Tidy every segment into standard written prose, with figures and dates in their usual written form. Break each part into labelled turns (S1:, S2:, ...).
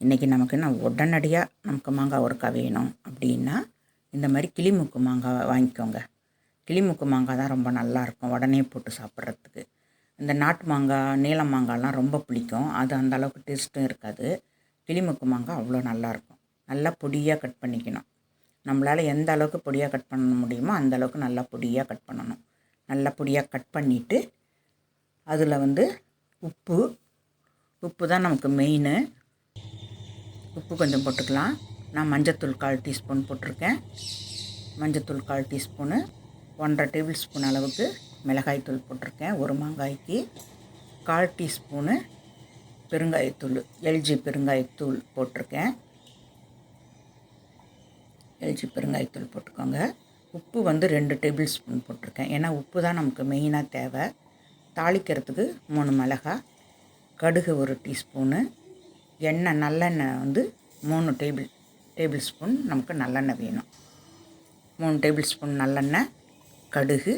S1: இன்றைக்கி உடனடியாக நமக்கு மாங்காய் ஊறுகாய் வேணும் அப்படின்னா இந்த மாதிரி கிளிமூக்கு மாங்காய் வாங்கிக்கோங்க. கிளிமூக்கு மாங்காய் தான் ரொம்ப நல்லாயிருக்கும் உடனே போட்டு சாப்பிட்றதுக்கு. இந்த நாட்டு மாங்காய் நீள மாங்காய்லாம் ரொம்ப பிடிக்கும், அது அந்தளவுக்கு டேஸ்ட்டும் இருக்காது. கிளிமூக்கு மாங்காய் அவ்வளோ நல்லாயிருக்கும். நல்லா பொடியாக கட் பண்ணிக்கணும். நம்மளால் எந்த அளவுக்கு பொடியாக கட் பண்ண முடியுமோ அந்தளவுக்கு நல்லா பொடியாக கட் பண்ணணும். நல்லா பொடியாக கட் பண்ணிவிட்டு அதில் உப்பு தான் நமக்கு மெயின். உப்பு கொஞ்சம் போட்டுக்கலாம். நான் மஞ்சத்தூள் 1/4 டீஸ்பூன் போட்டிருக்கேன். மஞ்சத்தூள் 1/4 டீஸ்பூனு, 1½ டேபிள் ஸ்பூன் அளவுக்கு மிளகாய்த்தூள் போட்டிருக்கேன். ஒரு மாங்காய்க்கு 1/4 டீஸ்பூனு பெருங்காயத்தூள், எல்ஜி பெருங்காயத்தூள் போட்டிருக்கேன். எல்ஜி பெருங்காயத்தூள் போட்டுக்கோங்க. உப்பு 2 டேபிள் ஸ்பூன் போட்டிருக்கேன். ஏன்னா உப்பு தான் நமக்கு மெயினாக தேவை. தாளிக்கிறதுக்கு 3 மிளகாய், கடுகு 1 டீஸ்பூனு, எண்ணெய் நல்லெண்ணெய் 3 டேபிள் ஸ்பூன் நமக்கு நல்லெண்ணெய் வேணும். 3 டேபிள் ஸ்பூன் நல்லெண்ணெய், கடுகு,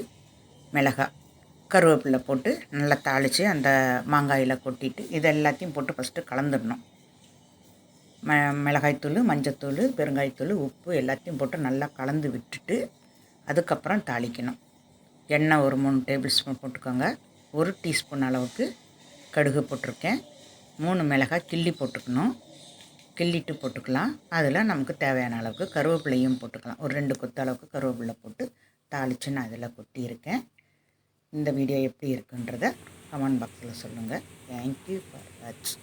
S1: மிளகாய், கருவேப்பிலை போட்டு நல்லா தாளித்து அந்த மாங்காயில் கொட்டிட்டு இது எல்லாத்தையும் போட்டு ஃபஸ்ட்டு கலந்துடணும். மிளகாய்த்தூள், மஞ்சத்தூள், பெருங்காயத்தூள், உப்பு எல்லாத்தையும் போட்டு நல்லா கலந்து விட்டுட்டு அதுக்கப்புறம் தாளிக்கணும். எண்ணெய் ஒரு 3 டேபிள் ஸ்பூன் போட்டுக்கோங்க. 1 டீஸ்பூன் அளவுக்கு கடுகு போட்டிருக்கேன். 3 மிளகாய் கிள்ளி போட்டுக்கணும். கிள்ளிட்டு போட்டுக்கலாம். அதில் நமக்கு தேவையான அளவுக்கு கருவேப்பிலையும் போட்டுக்கலாம். ஒரு 2 கொத்து அளவுக்கு கருவேப்பிலை போட்டு தாளித்து நான் அதில் கொட்டியிருக்கேன். இந்த வீடியோ எப்படி இருக்குன்றதை கமெண்ட் பாக்ஸில் சொல்லுங்கள். Thank you for watch.